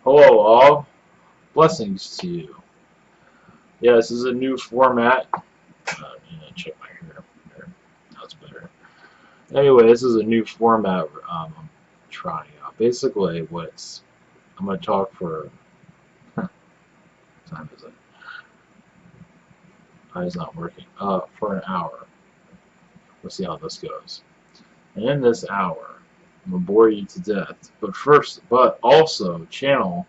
Hello all, blessings to you. Yeah, this is a new format. Check my hair. That's better. Anyway, this is a new format I'm trying out. Basically, I'm going to talk for, what time is it? It's not working. For an hour. We'll see how this goes. And in this hour, I'm going to bore you to death. But also channel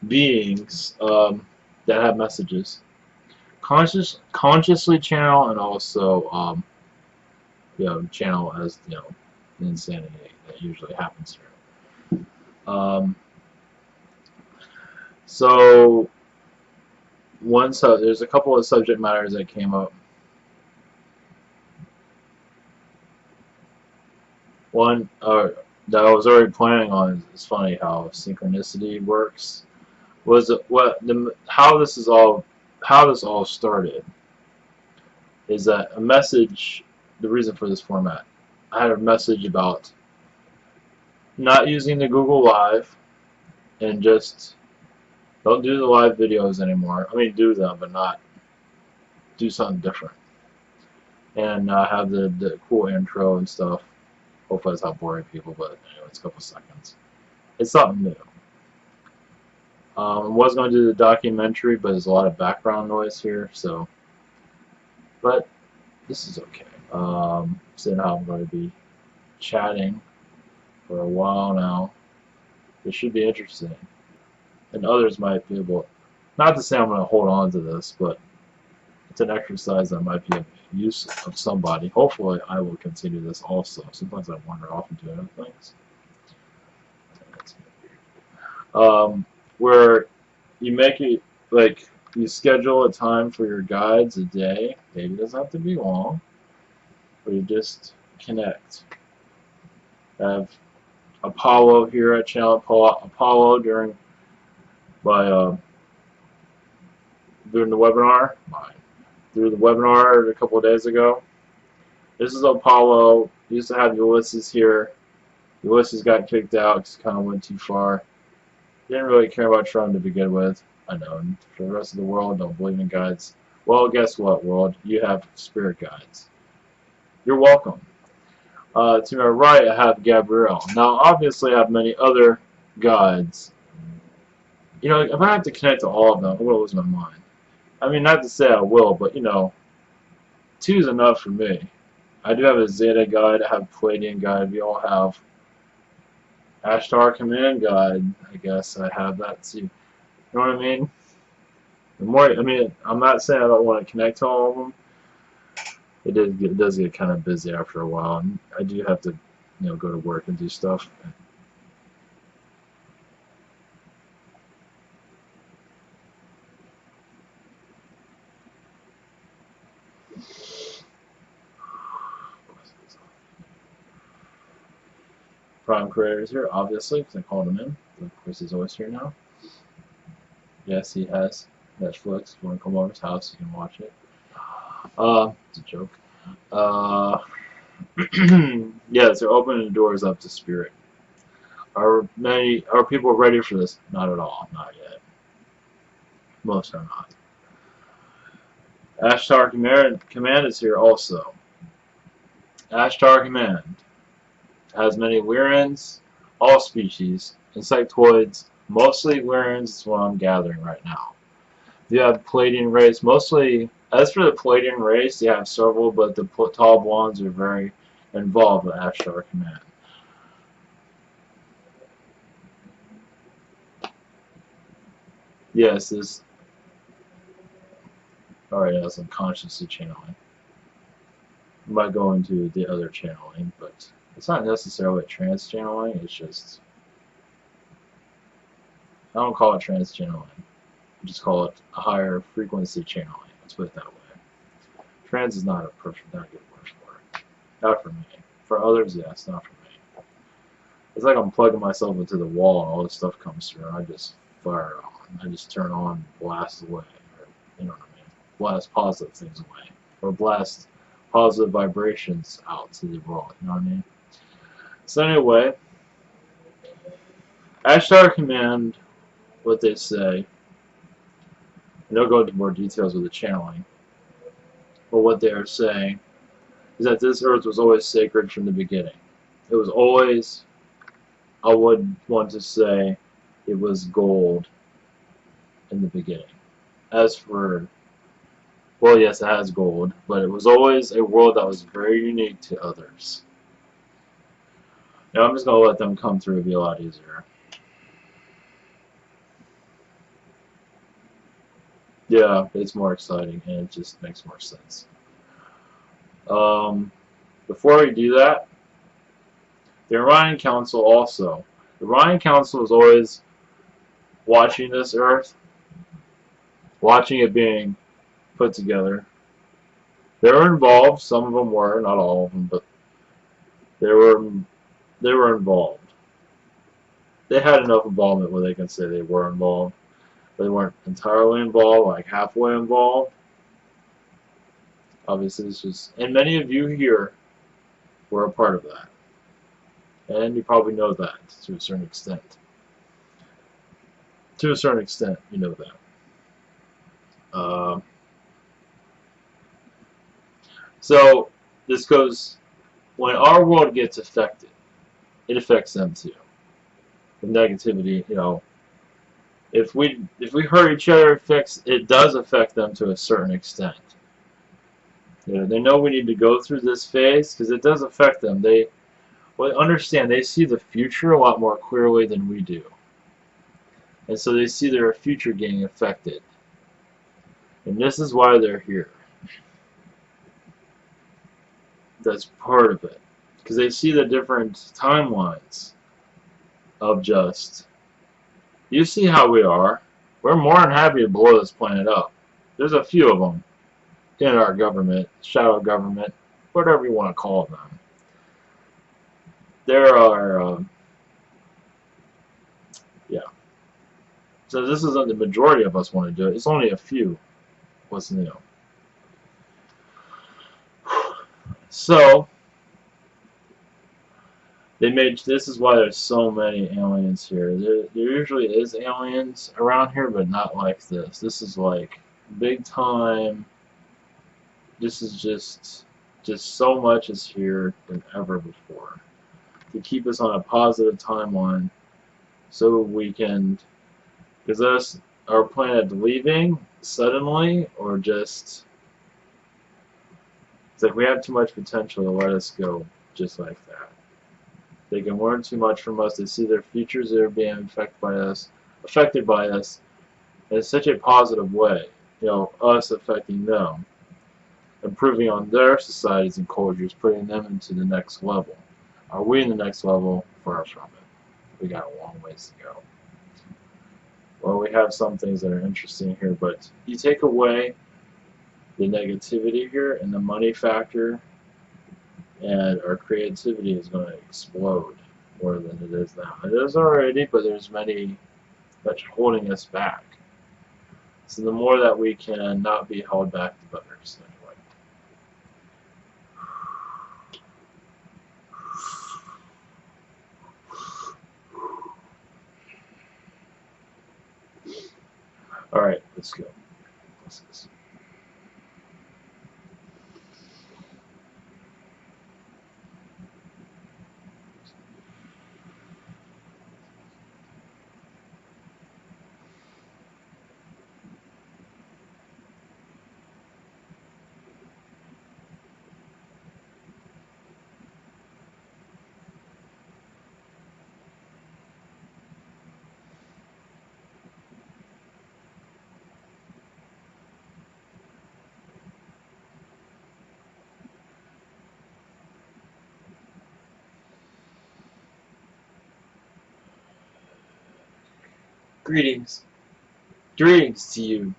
beings that have messages. Consciously channel, and also channel as the insanity that usually happens here. So there's a couple of subject matters that came up. One that I was already planning on. It's funny how synchronicity works. Was how this all started is that a message. The reason for this format, I had a message about not using the Google Live and just don't do the live videos anymore. I mean, do them, but not do something different. And have the cool intro and stuff. Hopefully it's not boring people, but anyway, it's a couple seconds. It's something new. I was going to do the documentary, but there's a lot of background noise here, so. But this is okay. So now I'm going to be chatting for a while now. It should be interesting. And others might be able, not to say I'm going to hold on to this, but it's an exercise that might be of use of somebody. Hopefully I will continue this also. Sometimes I wander off into other things. Where you make it, like, you schedule a time for your guides a day. Maybe it doesn't have to be long. Where you just connect. I have Apollo here at Channel Apollo during the webinar. Through the webinar a couple of days ago. This is Apollo. Used to have Ulysses here. Ulysses got kicked out because he kind of went too far. Didn't really care about Trump to begin with. I know. And for the rest of the world, don't believe in guides. Well, guess what, world? You have spirit guides. You're welcome. To my right, I have Gabrielle. Now, obviously, I have many other guides. You know, if I have to connect to all of them, I'm going to lose my mind. I mean, not to say I will, but, 2 is enough for me. I do have a Zeta guide. I have a Palladian guide. We all have Ashtar Command guide. I guess I have that too. You know what I mean? The more, I'm not saying I don't want to connect to all of them. It does get kind of busy after a while, and I do have to, go to work and do stuff. Prime Creator's here, obviously, because I called him in. Of course, he's always here now. Yes, he has Netflix. If you want to come over to his house, you can watch it. It's a joke. Yes, they're opening the doors up to spirit. Are people ready for this? Not at all. Not yet. Most are not. Ashtar Command is here also. Ashtar Command has many Lyrians, all species, insectoids, mostly Lyrians is what I'm gathering right now. You have Palladian race, mostly, as for the Palladian race, you have several, but the tall blondes are very involved with Ashtar Command. Yes, this. Alright, that's unconsciously channeling. I might go into the other channeling, but it's not necessarily trance channeling, it's just. I don't call it trance channeling. I just call it a higher frequency channeling. Let's put it that way. Trance is not a good word for it. Not for me. For others, yes, not for me. It's like I'm plugging myself into the wall and all this stuff comes through and I just fire it on. I just turn on, blast away. Or, you know what I mean? Blast positive things away. Or blast positive vibrations out to the world. You know what I mean? So anyway, Ashtar Command what they say, and they'll go into more details with the channeling, but what they are saying is that this earth was always sacred from the beginning. It was always, I would want to say, it was gold in the beginning. As for, well, yes, it has gold, but it was always a world that was very unique to others. Now I'm just going to let them come through. It'll be a lot easier. Yeah, it's more exciting, and it just makes more sense. Before we do that, the Orion Council also. The Orion Council is always watching this Earth, watching it being put together. They were involved. Some of them were, not all of them, but they were involved. They had enough involvement where they can say they were involved. They weren't entirely involved, like halfway involved. Obviously, this was, and many of you here were a part of that, and you probably know that to a certain extent. To a certain extent, you know that. So this goes, when our world gets affected, it affects them too. The negativity, if we hurt each other, it does affect them to a certain extent. They know we need to go through this phase because it does affect them. They understand. They see the future a lot more clearly than we do, and so they see their future getting affected. And this is why they're here. That's part of it, because they see the different timelines of just. You see how we are. We're more than happy to blow this planet up. There's a few of them in our government, shadow government, whatever you want to call them. There are, yeah. So this isn't the majority of us want to do it. It's only a few. What's new? So they made. This is why there's so many aliens here. There usually is aliens around here, but not like this. This is like big time. This is just so much is here than ever before to keep us on a positive timeline, so we can, because us, our planet leaving suddenly, or just, it's like we have too much potential to let us go just like that. They can learn too much from us. They see their futures that are being affected by us in such a positive way. Us affecting them, improving on their societies and cultures, putting them into the next level. Are we in the next level? Far from it. We got a long ways to go. Well, we have some things that are interesting here, but you take away the negativity here and the money factor, and our creativity is going to explode more than it is now. It is already, but there's many that's holding us back. So the more that we can not be held back, the better. So anyway. All right, let's go. What's this? Greetings. Greetings to you.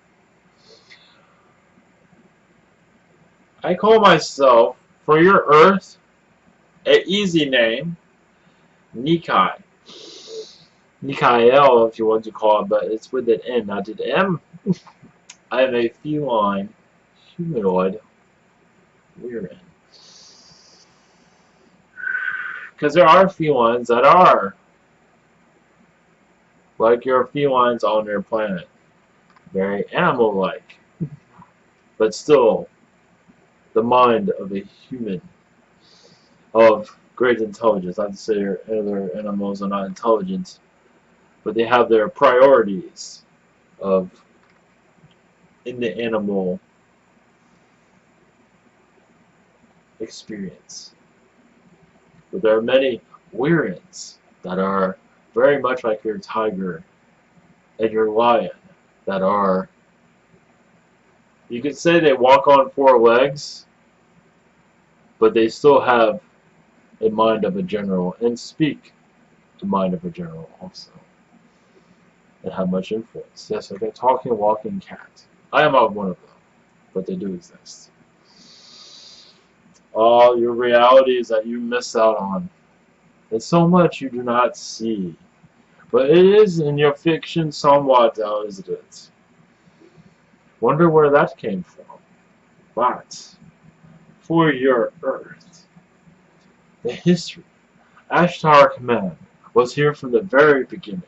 I call myself, for your Earth, an easy name, Nikai. Nikael, if you want to call it, but it's with an N, not an M. I am a feline humanoid. We're in. Because there are felines that are, like your felines on their planet. Very animal-like, but still the mind of a human of great intelligence. Not to say other animals are not intelligent, but they have their priorities of in the animal experience. But there are many Weirins that are very much like your tiger and your lion that are, you could say they walk on four legs, but they still have a mind of a general and speak the mind of a general also, and have much influence. Yes, like a talking, walking cat. I am not one of them, but they do exist. All your realities that you miss out on. There's so much you do not see. But it is in your fiction somewhat, isn't it? Wonder where that came from. But for your Earth, the history, Ashtar Command was here from the very beginning.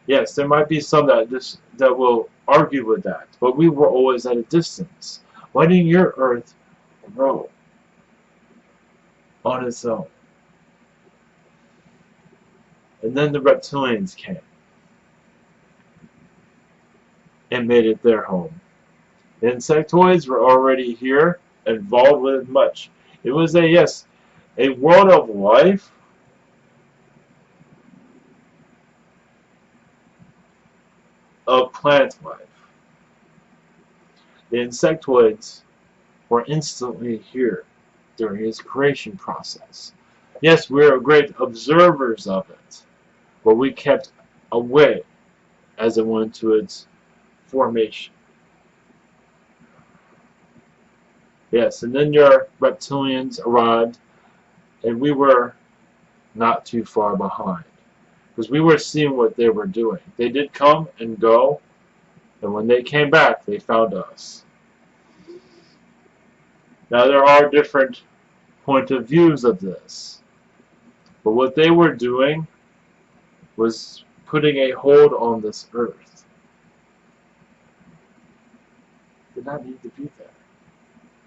Yes, there might be some that will argue with that, but we were always at a distance, letting your Earth grow on its own. And then the reptilians came and made it their home. The insectoids were already here, involved with it much. It was a world of life, of plant life. The insectoids were instantly here during its creation process. Yes, we are great observers of it, but we kept away as it went to its formation. Yes, and then your reptilians arrived, and we were not too far behind, because we were seeing what they were doing. They did come and go, and when they came back, they found us. Now, there are different point of views of this, but what they were doing was putting a hold on this earth. Did not need to be there.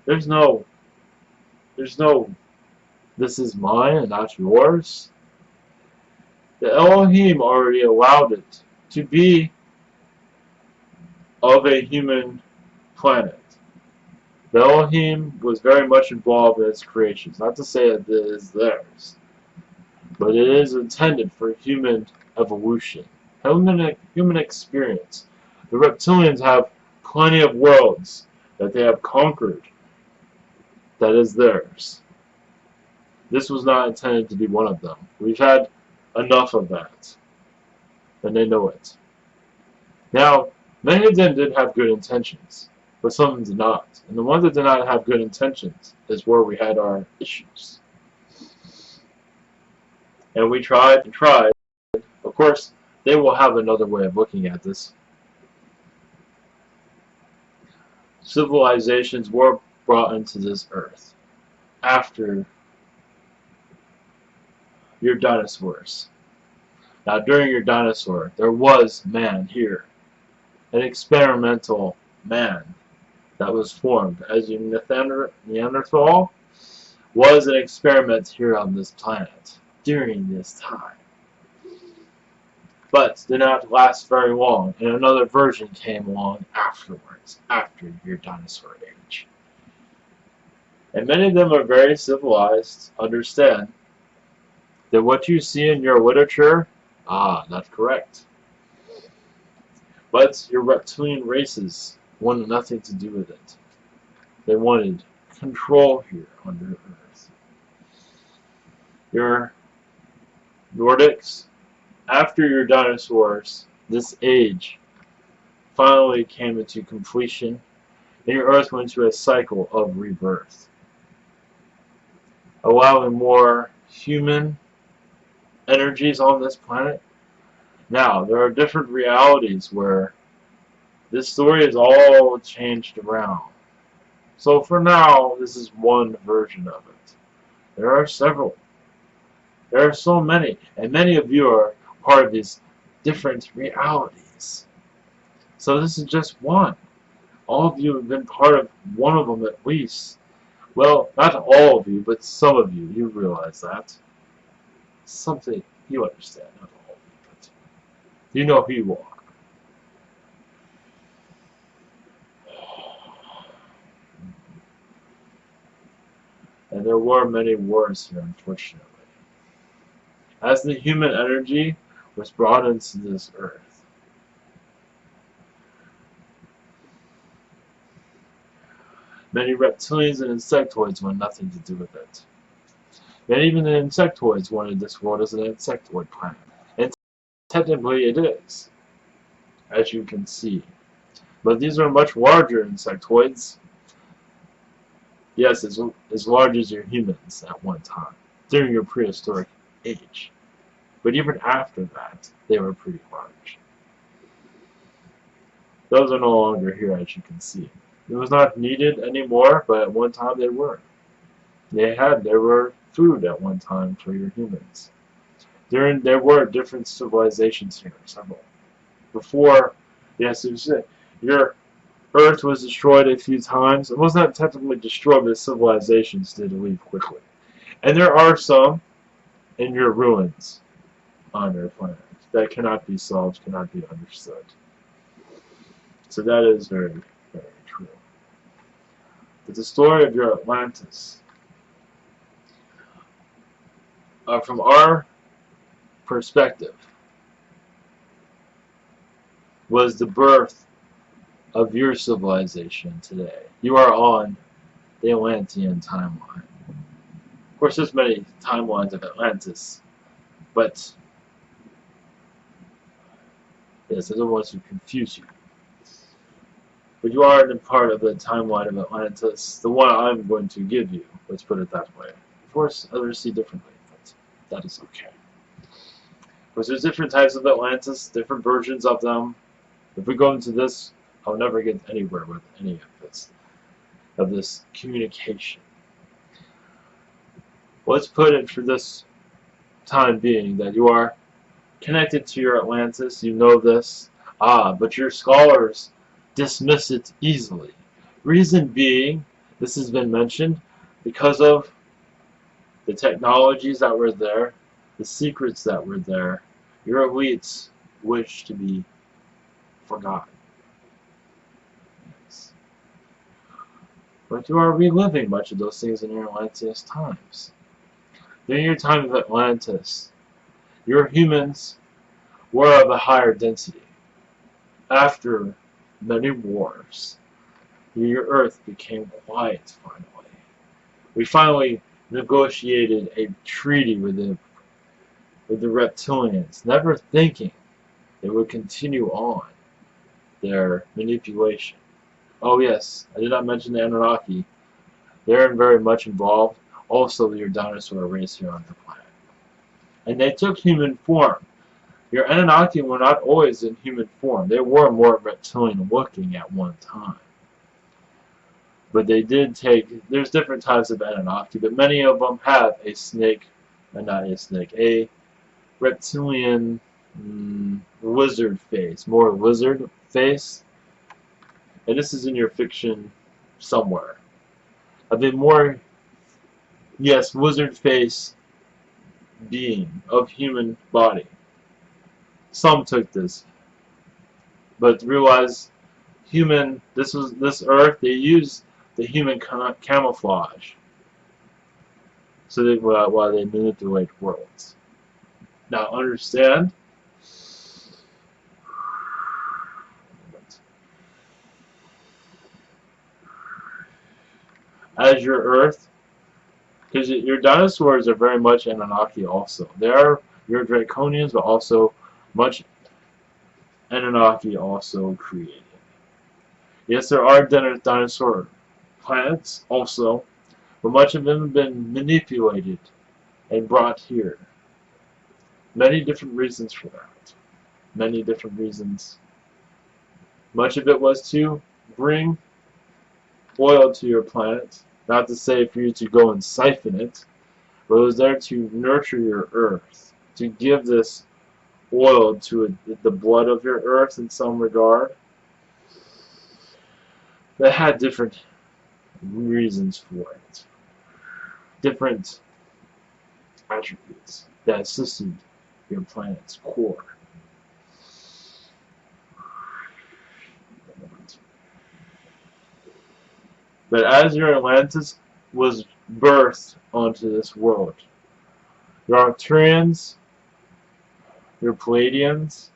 There's no, this is mine and not yours. The Elohim already allowed it to be of a human planet. The Elohim was very much involved in its creations. Not to say that it is theirs, but it is intended for human evolution, human experience. The reptilians have plenty of worlds that they have conquered that is theirs. This was not intended to be one of them. We've had enough of that, and they know it. Now, many of them did have good intentions, but some did not. And the ones that did not have good intentions is where we had our issues. And we tried and tried. Of course, they will have another way of looking at this. Civilizations were brought into this earth after your dinosaurs. Now, during your dinosaur, there was man here, an experimental man that was formed as your Neanderthal was an experiment here on this planet during this time. But did not last very long, and another version came along afterwards, after your dinosaur age. And many of them are very civilized, understand that what you see in your literature, not correct. But your reptilian races wanted nothing to do with it. They wanted control here under Earth. Your Nordics, after your dinosaurs, this age finally came into completion, and your Earth went into a cycle of rebirth, allowing more human energies on this planet. Now, there are different realities where this story is all changed around. So for now, this is one version of it. There are several. There are so many, and many of you are part of these different realities. So this is just one. All of you have been part of one of them at least. Well, not all of you, but some of you. You realize that. Something you understand, not all of you, but you know who you are. And there were many wars here, unfortunately. As the human energy was brought into this earth, many reptilians and insectoids wanted nothing to do with it. And even the insectoids wanted this world as an insectoid planet. And technically it is, as you can see. But these are much larger insectoids. Yes, as large as your humans at one time, during your prehistoric age. But even after that, they were pretty large. Those are no longer here, as you can see. It was not needed anymore, but at one time they were. There were food at one time for your humans. There were different civilizations here, several. Before, yes, your Earth was destroyed a few times. It was not technically destroyed, but civilizations did leave quickly. And there are some in your ruins on your planet that cannot be solved, cannot be understood. So that is very, very true. But the story of your Atlantis, from our perspective, was the birth of your civilization today. You are on the Atlantean timeline. Of course, there's many timelines of Atlantis, but yes, I don't want to confuse you. But you are in part of the timeline of Atlantis, the one I'm going to give you. Let's put it that way. Of course, others see differently, but that is okay. Because there's different types of Atlantis, different versions of them. If we go into this, I'll never get anywhere with any of this communication. Let's put it for this time being that you are connected to your Atlantis, you know this, but your scholars dismiss it easily. Reason being, this has been mentioned, because of the technologies that were there, the secrets that were there, your elites wish to be forgotten. Yes. But you are reliving much of those things in your Atlantis times. During your time of Atlantis, your humans were of a higher density. After many wars, your Earth became quiet finally. We finally negotiated a treaty with the reptilians, never thinking they would continue on their manipulation. Oh yes, I did not mention the Anunnaki. They're very much involved. Also, your dinosaur race here on the planet. And they took human form. Your Anunnaki were not always in human form. They were more reptilian looking at one time. But they did take, there's different types of Anunnaki, but many of them have a snake, not a snake, a reptilian lizard face, more lizard face. And this is in your fiction somewhere. A bit more, yes, lizard face being of human body. Some took this, but realized this Earth, they used the human camouflage, so they while they manipulate worlds. Now understand, as your Earth, because your dinosaurs are very much Anunnaki also. They are your Draconians, but also much Anunnaki also created. Yes, there are dinosaur planets also, but much of them have been manipulated and brought here. Many different reasons for that. Many different reasons. Much of it was to bring oil to your planet, not to say for you to go and siphon it, but it was there to nurture your Earth, to give this oil to the blood of your earth in some regard. That had different reasons for it, different attributes that assisted your planet's core. But as your Atlantis was birthed onto this world, your Arcturians, your Palladians,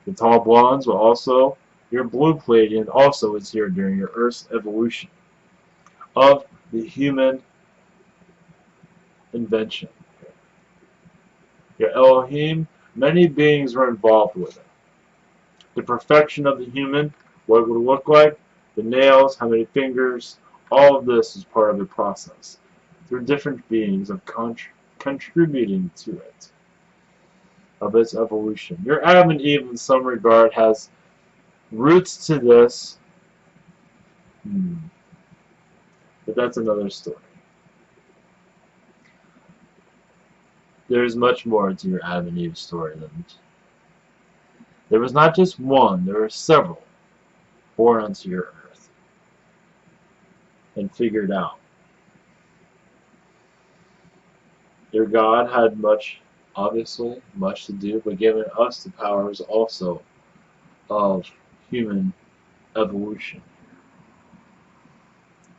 the tall blondes, but also your blue Palladian also is here during your Earth's evolution of the human invention. Your Elohim, many beings were involved with it. The perfection of the human, what it would look like, the nails, how many fingers, all of this is part of the process. Through different beings of contributing to it, of its evolution. Your Adam and Eve in some regard has roots to this, but that's another story. There's much more to your Adam and Eve story than there was not just one, there were several born onto your earth and figured out. Your God had obviously much to do, but given us the powers also of human evolution.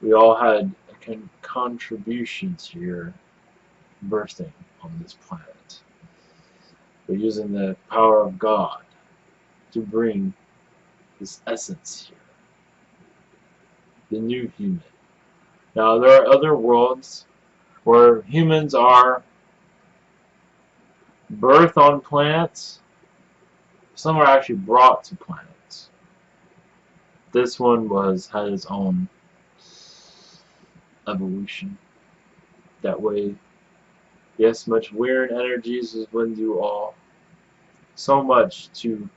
We all had a contribution to your birthing on this planet. We're using the power of God to bring this essence here. The new human. Now there are other worlds where humans are birthed on planets. Some are actually brought to planets. This one had its own evolution. That way, yes, much weird energies as when you all. So much to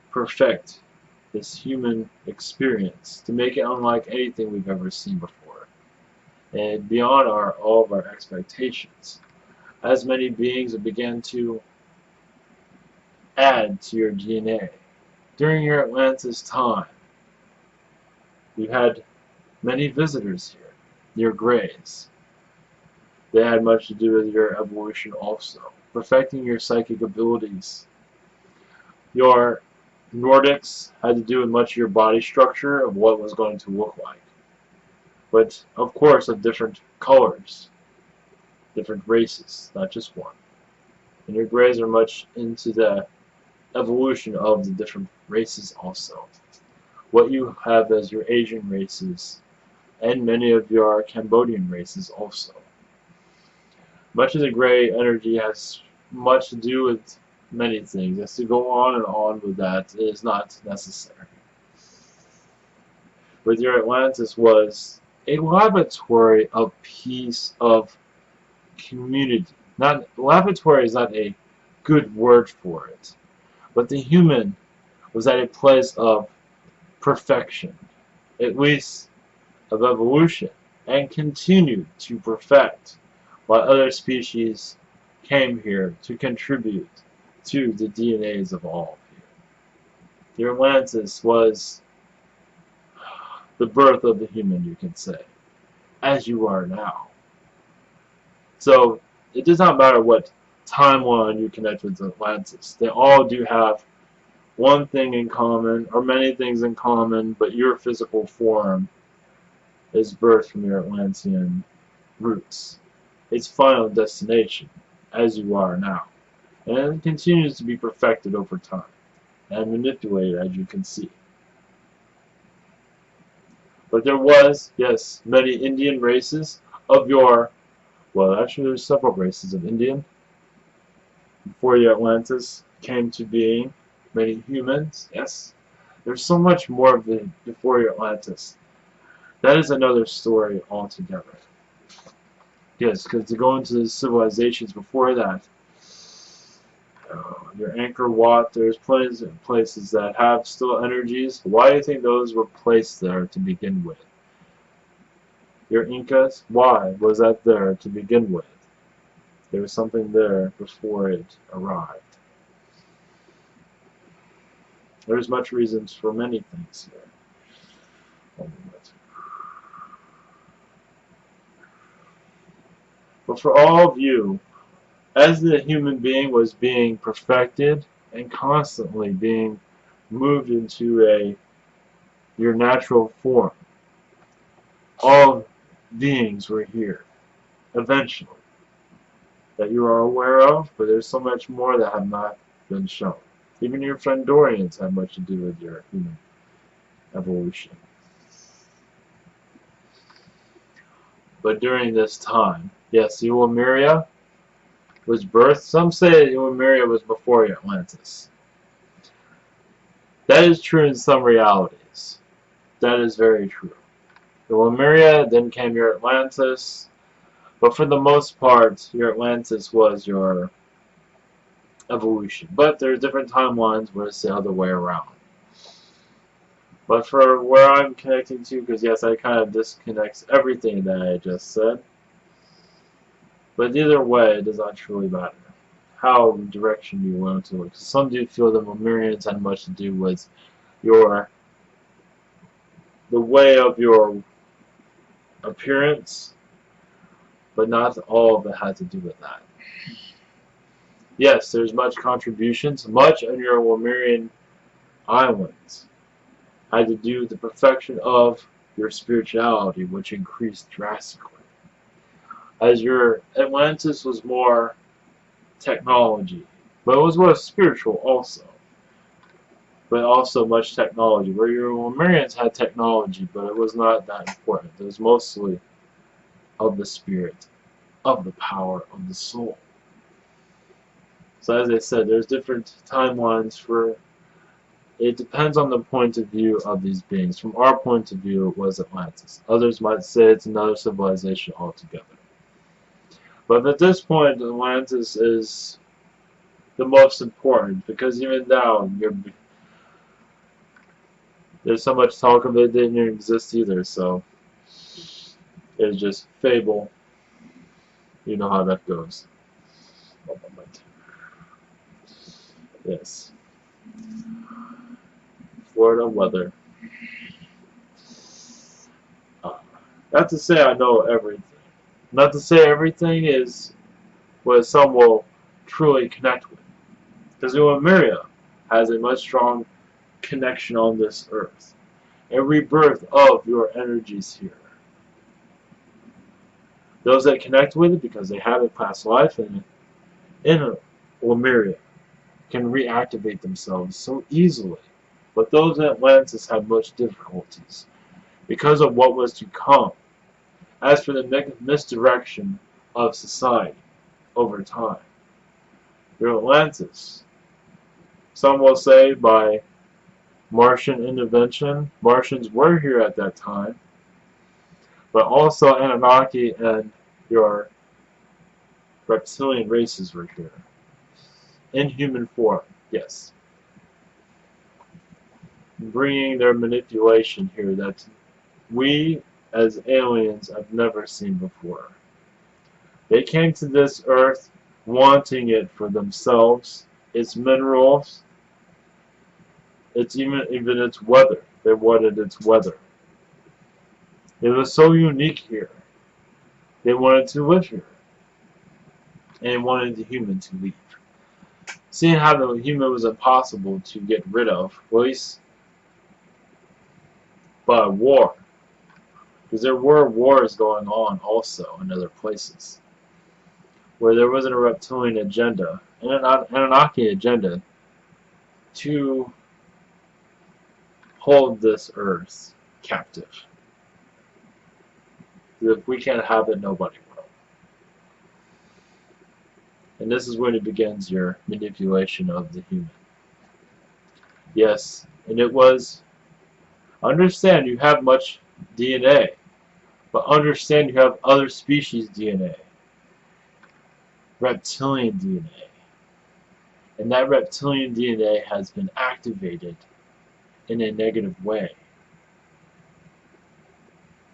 perfect this human experience, to make it unlike anything we've ever seen before, and beyond all of our expectations. As many beings have began to add to your DNA. During your Atlantis time, you had many visitors here, your Greys. They had much to do with your evolution also, perfecting your psychic abilities. Your Nordics had to do with much of your body structure of what was going to look like. But, of course, of different colors, different races, not just one. And your Greys are much into the evolution of the different races also. What you have as your Asian races, and many of your Cambodian races also. Much of the Grey energy has much to do with many things. As to go on and on with that, it is not necessary. But your Atlantis was a laboratory of peace, of community. Laboratory is not a good word for it, but the human was at a place of perfection, at least of evolution, and continued to perfect, while other species came here to contribute to the DNAs of all here. Your Atlantis was the birth of the human, you can say, as you are now. So it does not matter what timeline you connect with Atlantis. They all do have one thing in common, or many things in common, but your physical form is birthed from your Atlantean roots. Its final destination, as you are now. And it continues to be perfected over time, and manipulated, as you can see. But there was, yes, many Indian races of your, well, actually there's several races of Indian before your Atlantis came to being. Many humans, yes. There's so much more of the before your Atlantis. That is another story altogether. Yes, because to go into the civilizations before that, your Angkor Wat, there's plenty of places that have still energies. Why do you think those were placed there to begin with? Your Incas, why was that there to begin with? There was something there before it arrived. There's much reasons for many things here. But for all of you, as the human being was being perfected and constantly being moved into your natural form, all beings were here eventually that you are aware of, but there's so much more that have not been shown. Even your Friendorians have much to do with your human evolution. But during this time, yes, Eomeria was birthed. Some say Eomeria was before Atlantis. That is true in some realities. That is very true. Eomeria, then came your Atlantis, but for the most part, your Atlantis was your evolution. But there are different timelines where it's the other way around. But for where I'm connecting to, because yes, I kind of disconnects everything that I just said. But either way, it does not truly matter how direction you want to look. Some do feel the Lemurians had much to do with the way of your appearance, but not all of it had to do with that. Yes, there's much contributions. Much on your Lemurian islands had to do with the perfection of your spirituality, which increased drastically. As your Atlantis was more technology, but it was more spiritual also. But also much technology, where your Lemurians had technology, but it was not that important. It was mostly of the spirit, of the power of the soul. So as I said, there's different timelines for. It depends on the point of view of these beings. From our point of view, it was Atlantis. Others might say it's another civilization altogether. But at this point, Atlantis is the most important, because even now, there's so much talk of it didn't even exist either, so it's just fable. You know how that goes. Yes. Florida weather. Not to say I know everything. Not to say everything is what some will truly connect with. Because Eomeria has a much strong connection on this earth. A rebirth of your energies here. Those that connect with it because they have a past life in Eomeria can reactivate themselves so easily. But those in Atlantis had much difficulties because of what was to come. As for the misdirection of society over time, your Atlantis, some will say by Martian intervention. Martians were here at that time, but also Anunnaki and your reptilian races were here. In human form, yes. Bringing their manipulation here that we as aliens have never seen before. They came to this earth wanting it for themselves, its minerals, it's even its weather. They wanted its weather. It was so unique here. They wanted to live here. And they wanted the human to leave. Seeing how the human was impossible to get rid of, at least by war. Because there were wars going on also in other places. Where there wasn't a reptilian agenda, and an Anunnaki agenda, to hold this earth captive. If we can't have it, nobody will. And this is when it begins your manipulation of the human. Yes, and it was, understand you have much DNA, but understand you have other species DNA. Reptilian DNA. And that reptilian DNA has been activated in a negative way.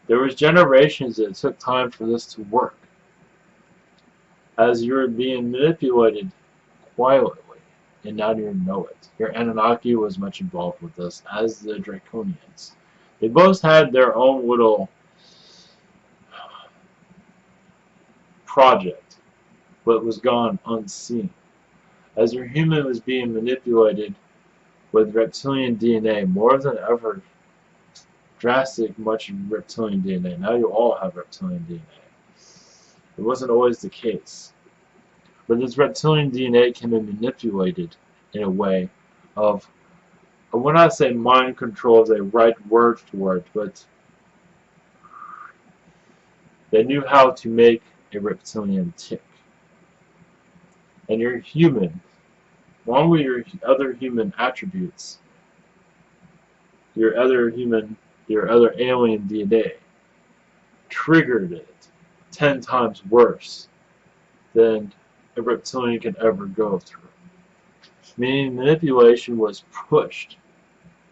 There was generations that it took time for this to work. As you were being manipulated quietly. and now you know it. Your Anunnaki was much involved with this, as the Draconians. They both had their own little project, but was gone unseen. As your human was being manipulated with reptilian DNA, more than ever, drastic, much reptilian DNA. Now you all have reptilian DNA. It wasn't always the case. But this reptilian DNA can be manipulated in a way of, I would not say mind control is a right word for it, but they knew how to make a reptilian tick. And you're human, along with your other human attributes, your other alien DNA, triggered it 10 times worse than a reptilian can ever go through. Meaning manipulation was pushed.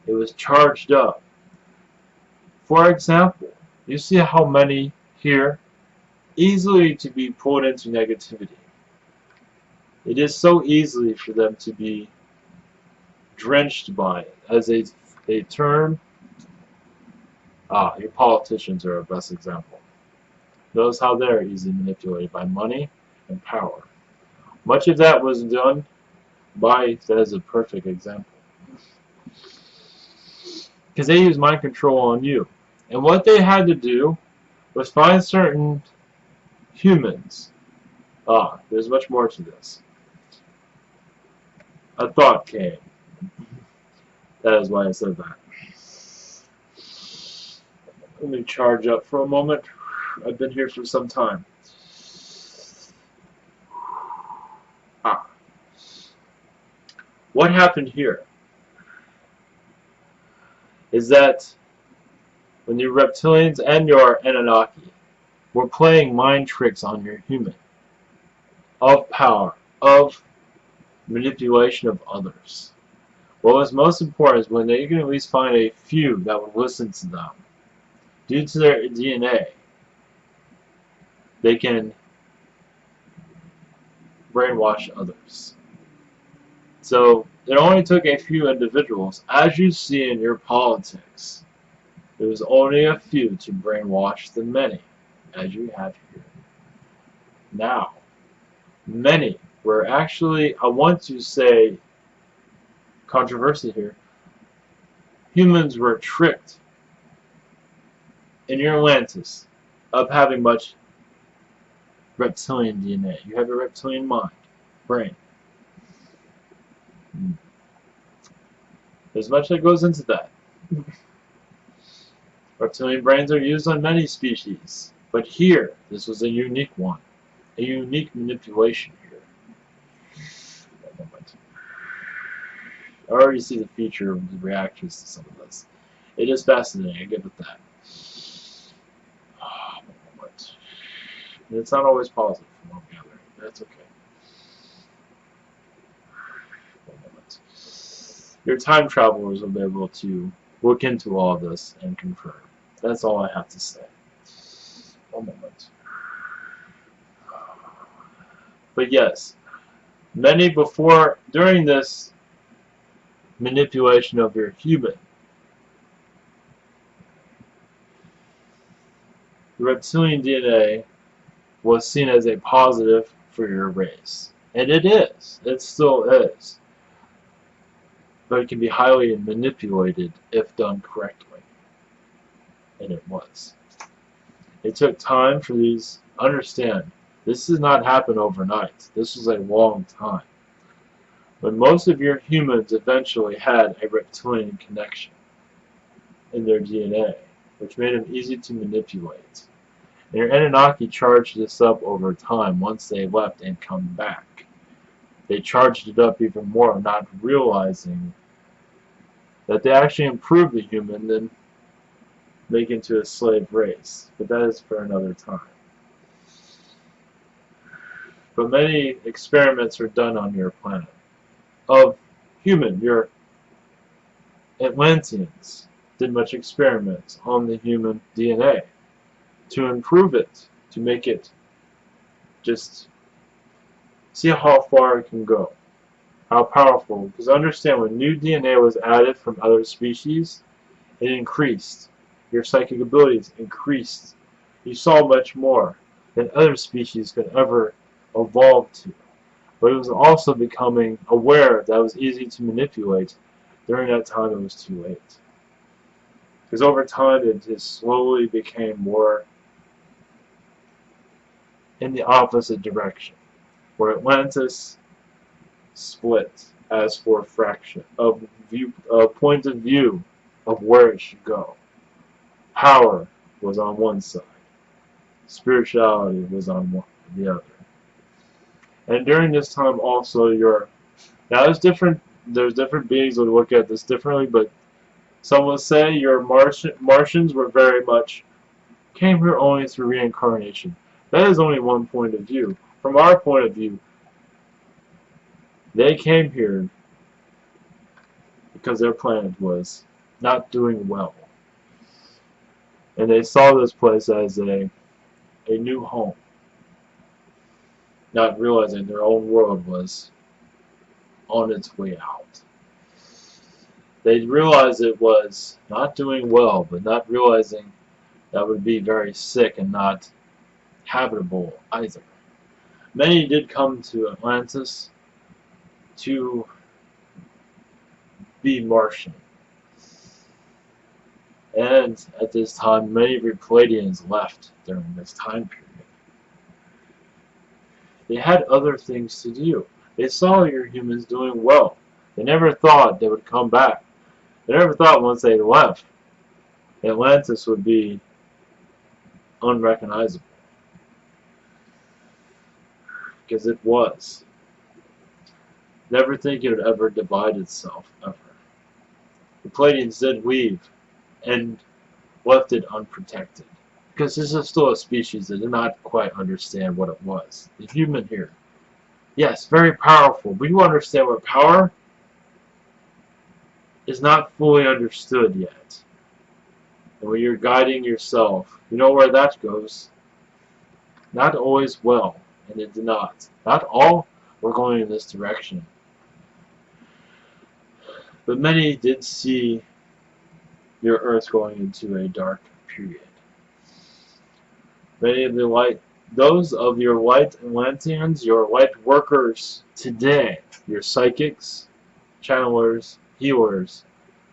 It was charged up. For example, you see how many here easily to be pulled into negativity. It is so easily for them to be drenched by it. As a term, your politicians are our best example. Notice how they're easily manipulated by money and power. Much of that was done by, that is a perfect example. Because they use mind control on you. And what they had to do was find certain humans. There's much more to this. A thought came. That is why I said that. Let me charge up for a moment. I've been here for some time. What happened here is that when your reptilians and your Anunnaki were playing mind tricks on your human, of power, of manipulation of others, what was most important is when they can at least find a few that would listen to them. Due to their DNA, they can brainwash others. So it only took a few individuals, as you see in your politics. It was only a few to brainwash the many, as you have here. Now, many were actually, I want to say, controversy here, humans were tricked in your Atlantis of having much reptilian DNA. You have a reptilian mind, brain. There's much that goes into that. Reptilian brains are used on many species, but here, this was a unique one. A unique manipulation here. I already see the future of the reactions to some of this. It is fascinating, I get with that. And it's not always positive from what I'm gathering. That's okay. Your time travelers will be able to look into all of this and confirm. That's all I have to say. One moment. But yes, many during this manipulation of your human, reptilian DNA was seen as a positive for your race. And it is. It still is. But it can be highly manipulated if done correctly. And it was. It took time for these. Understand, this did not happen overnight. This was a long time. But most of your humans eventually had a reptilian connection in their DNA, which made them easy to manipulate. And your Anunnaki charged this up over time once they left and come back. They charged it up even more, not realizing that they actually improved the human than make into a slave race. But that is for another time. But many experiments are done on your planet of human. Your Atlanteans did much experiments on the human DNA to improve it, to make it just see how far it can go. how powerful. Because understand, when new DNA was added from other species, it increased. Your psychic abilities increased. You saw much more than other species could ever evolve to. But it was also becoming aware that it was easy to manipulate. During that time, it was too late. Because over time, it just slowly became more in the opposite direction, where Atlantis split as for a fraction of point of view of where it should go. Power was on one side, spirituality was on the other. And during this time, also, now there's different beings that look at this differently, but some will say your Martians were very much came here only through reincarnation. That is only one point of view. From our point of view, they came here because their planet was not doing well. And they saw this place as a new home, not realizing their own world was on its way out. They realized it was not doing well, but not realizing that would be very sick and not habitable either. Many did come to Atlantis to be Martian. And at this time, many of your Palladians left during this time period. They had other things to do. They saw your humans doing well. They never thought they would come back. They never thought once they left, Atlantis would be unrecognizable. Because it was. Never think it would ever divide itself, ever. The Palladians did leave and left it unprotected. Because this is still a species that did not quite understand what it was. The human here. Yes, very powerful, but you understand what power is not fully understood yet. And when you're guiding yourself, you know where that goes. Not always well, and it did not. Not all were going in this direction. But many did see your Earth going into a dark period. Many of those of your light Atlanteans, your light workers today, your psychics, channelers, healers,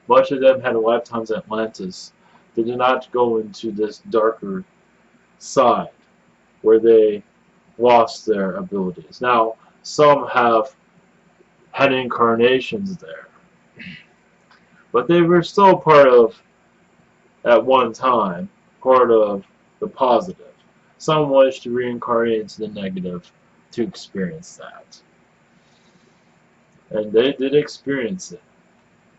much of them had lifetimes at Atlantis. They did not go into this darker side where they lost their abilities. Now, some have had incarnations there, but they were still part of, at one time, part of the positive. Some wished to reincarnate into the negative to experience that. And they did experience it.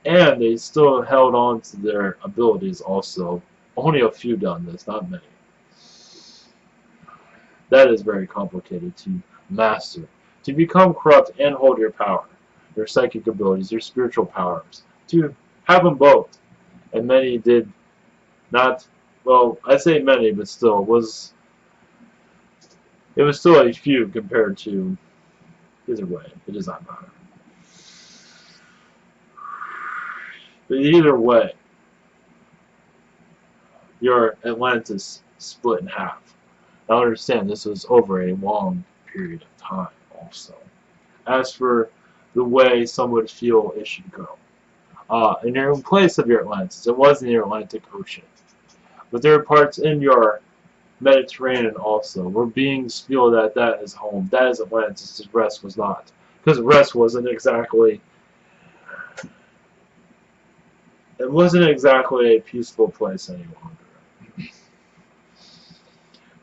And they still held on to their abilities also. Only a few done this, not many. That is very complicated to master. To become corrupt and hold your power, your psychic abilities, your spiritual powers. To have them both. And many did not, well, I say many, but still, it was still a few compared to, either way, it does not matter. But either way, your Atlantis split in half. Now understand, this was over a long period of time also. As for the way some would feel it should go. In your own place of your Atlantis, it was in the Atlantic Ocean. But there are parts in your Mediterranean also, where beings feel that that is home. That is Atlantis, rest was not. Because rest wasn't exactly, it wasn't exactly a peaceful place any longer.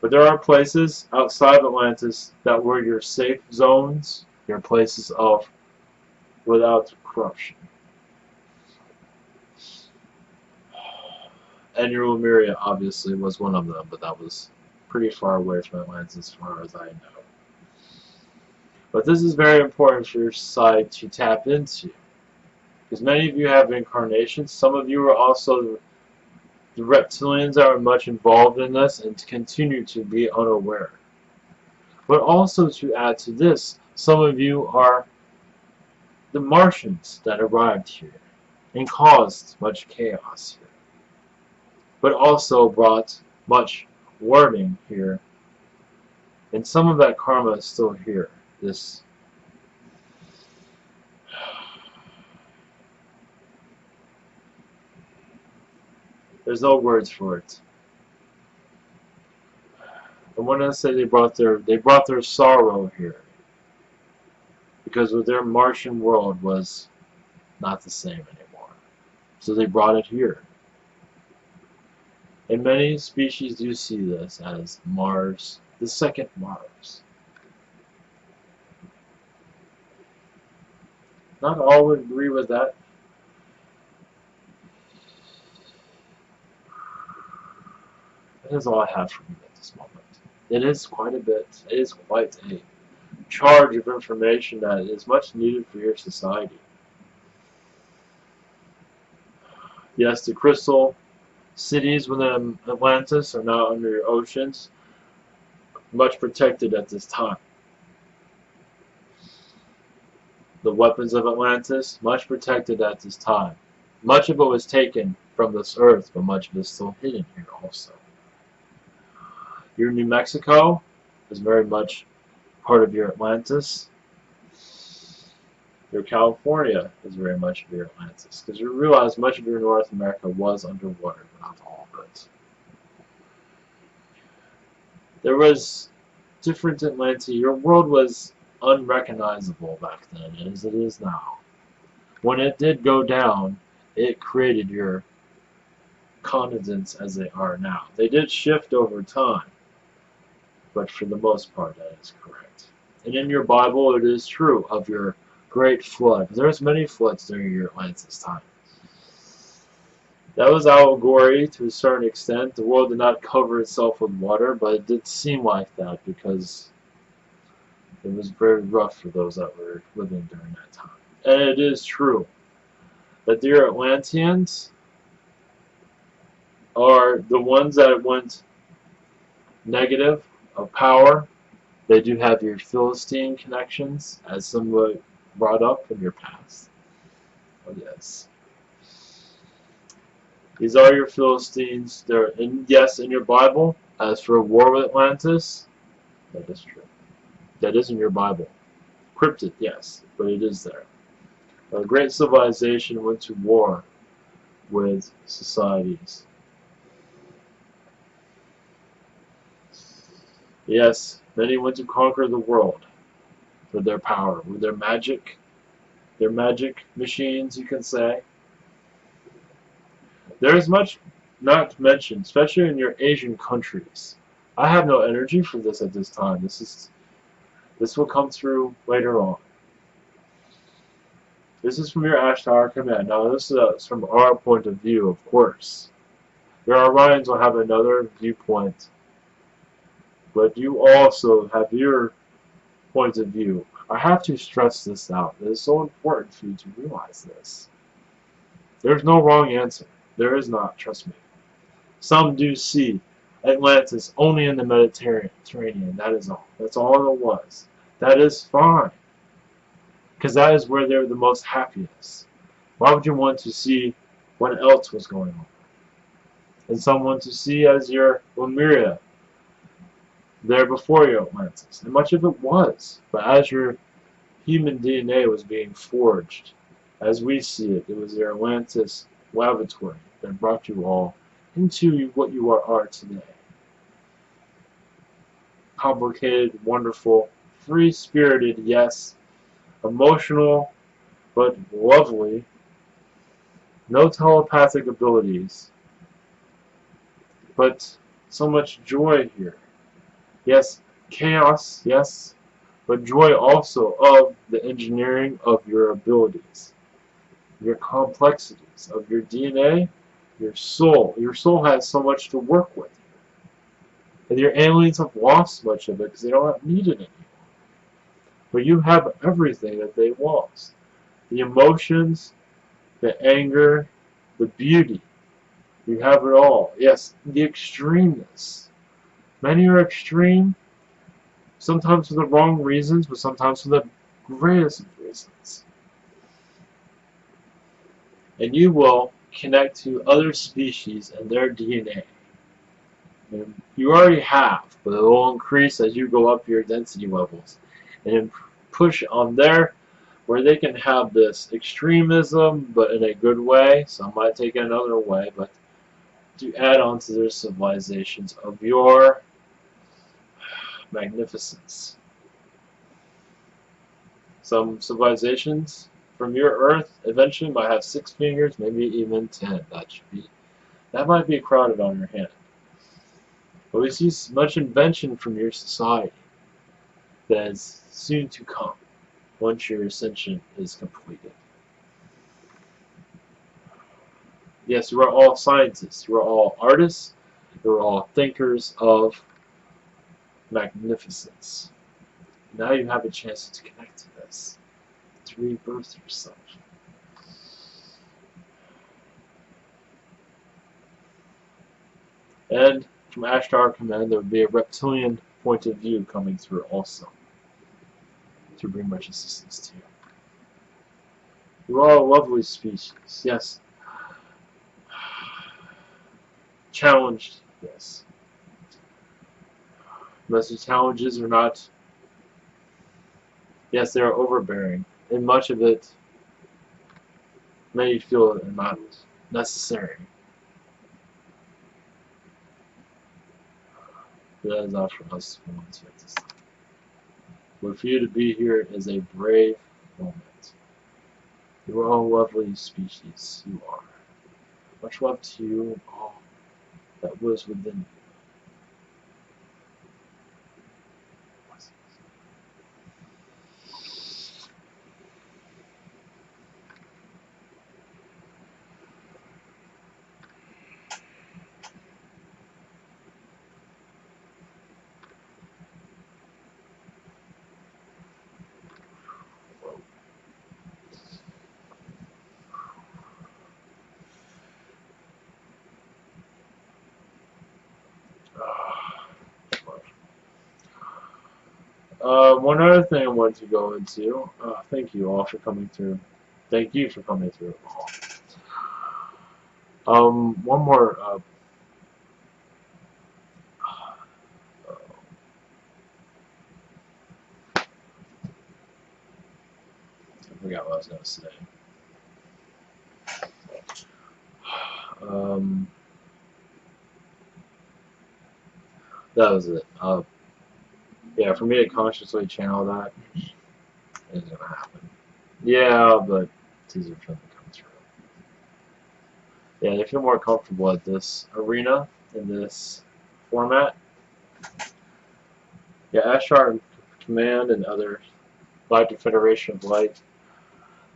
But there are places outside Atlantis that were your safe zones, your places of without corruption. And your Lemuria obviously was one of them, but that was pretty far away from Atlantis as far as I know. But this is very important for your side to tap into. Because many of you have incarnations. Some of you are also the reptilians that are much involved in this and continue to be unaware. But also to add to this, some of you are the Martians that arrived here and caused much chaos here, but also brought much warning here, and some of that karma is still here. There's no words for it. I want to say they brought their sorrow here, because their Martian world was not the same anymore. So they brought it here. And many species do see this as Mars, the second Mars. Not all would agree with that. That is all I have for you at this moment. It is quite a bit. It is quite a charge of information that is much needed for your society. Yes, the crystal cities within Atlantis are now under your oceans, much protected at this time. The weapons of Atlantis, much protected at this time. Much of it was taken from this earth, but much of it is still hidden here also. Your New Mexico is very much part of your Atlantis. Your California is very much of your Atlantis, because you realize much of your North America was underwater, but not all of it. There was different Atlantis. Your world was unrecognizable back then, as it is now. When it did go down, it created your continents as they are now. They did shift over time, but for the most part, that is correct. And in your Bible, it is true of your great flood. There's many floods during your Atlantis time. That was allegory to a certain extent. The world did not cover itself with water, but it did seem like that because it was very rough for those that were living during that time. And it is true that the Atlanteans are the ones that went negative of power. They do have your Philistine connections, as somebody brought up in your past. Oh yes. These are your Philistines. They're yes, in your Bible. As for a war with Atlantis, that is true. That is in your Bible. Cryptid, yes, but it is there. A great civilization went to war with societies. Yes, many went to conquer the world with their power, with their magic machines, you can say. There is much not mentioned, especially in your Asian countries. I have no energy for this at this time. This will come through later on. This is from your Ashtar command. Now this is from our point of view, of course. Your Orions will have another viewpoint, but you also have your point of view. I have to stress this out. It is so important for you to realize this. There's no wrong answer. There is not, trust me. Some do see Atlantis only in the Mediterranean. That is all. That's all it was. That is fine. Because that is where they're the most happiest. Why would you want to see what else was going on? And someone to see as your Lemuria there before your Atlantis. And much of it was. But as your human DNA was being forged, as we see it, it was your Atlantis laboratory that brought you all into what you are today. Complicated, wonderful, free-spirited, yes, emotional, but lovely, no telepathic abilities, but so much joy here. Yes, chaos, yes, but joy also of the engineering of your abilities, your complexities of your DNA, your soul. Your soul has so much to work with. And your aliens have lost much of it because they don't need it anymore. But you have everything that they lost. The emotions, the anger, the beauty. You have it all. Yes, the extremeness. Many are extreme, sometimes for the wrong reasons, but sometimes for the greatest of reasons. and you will connect to other species and their DNA. And you already have, but it will increase as you go up your density levels, and then push on there where they can have this extremism, but in a good way. Some might take it another way, but to add on to their civilizations of your magnificence. Some civilizations from your Earth eventually might have 6 fingers, maybe even 10. That might be crowded on your hand. But we see much invention from your society that is soon to come once your ascension is completed. Yes, you are all scientists. You are all artists. You are all thinkers of magnificence. Now you have a chance to connect to this, to rebirth yourself. And from Ashtar Command, there would be a reptilian point of view coming through also to bring much assistance to you. You are a lovely species, yes. Challenged, yes. Most of the challenges are not, yes, they are overbearing, and much of it many feel are not necessary. That is not for us to want to at this time. But for you to be here is a brave moment. You are all lovely species. You are. Much love to you and all that was within you. One other thing I wanted to go into, thank you all for coming through. Thank you for coming through. One more, I forgot what I was going to say. Um, that was it. Yeah, for me to consciously channel that isn't going to happen. Yeah, but teaser film comes through. Yeah, if you're more comfortable at this arena, in this format, yeah, Ashtar Command and other Galactic Federation of Light,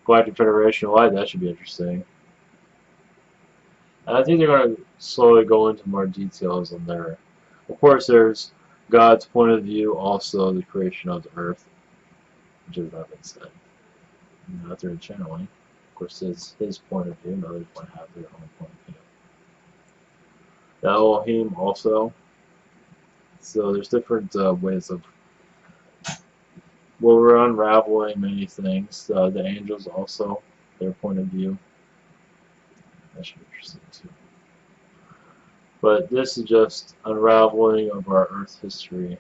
that should be interesting. And I think they're going to slowly go into more details on there. Of course, there's God's point of view, also the creation of the earth, which has not been said. Not through channeling. Of course, it's his point of view, and others might have their own point of view. The Elohim also. So there's different ways of, well, we're unraveling many things. The angels also, their point of view. That should be interesting too. But this is just unraveling of our Earth history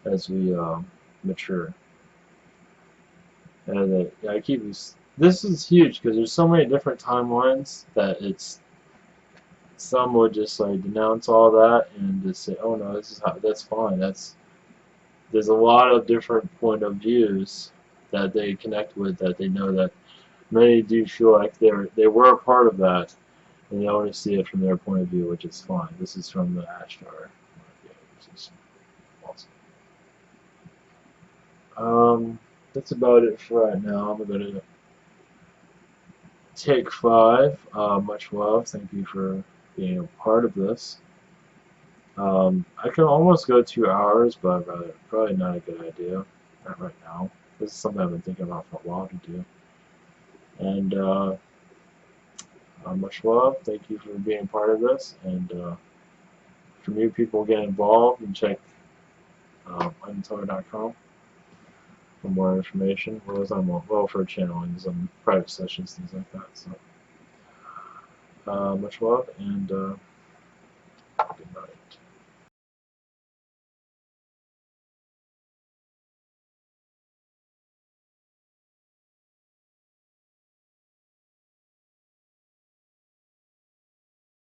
as we mature. And I keep this is huge because there's so many different timelines that it's some would just like denounce all that and just say, oh no, this is how, that's fine. There's a lot of different point of views that they connect with, that they know that many do feel like they were a part of that, and they only see it from their point of view, which is fine. This is from the Ashtar, which is awesome. That's about it for right now. I'm gonna take 5. Much love. Thank you for being a part of this. I can almost go 2 hours, but probably not a good idea. Not right now. This is something I've been thinking about for a while to do. And much love. Thank you for being part of this. And for new people, get involved and check untold.com for more information. Well, for channelings and private sessions, things like that. So. Much love and good night.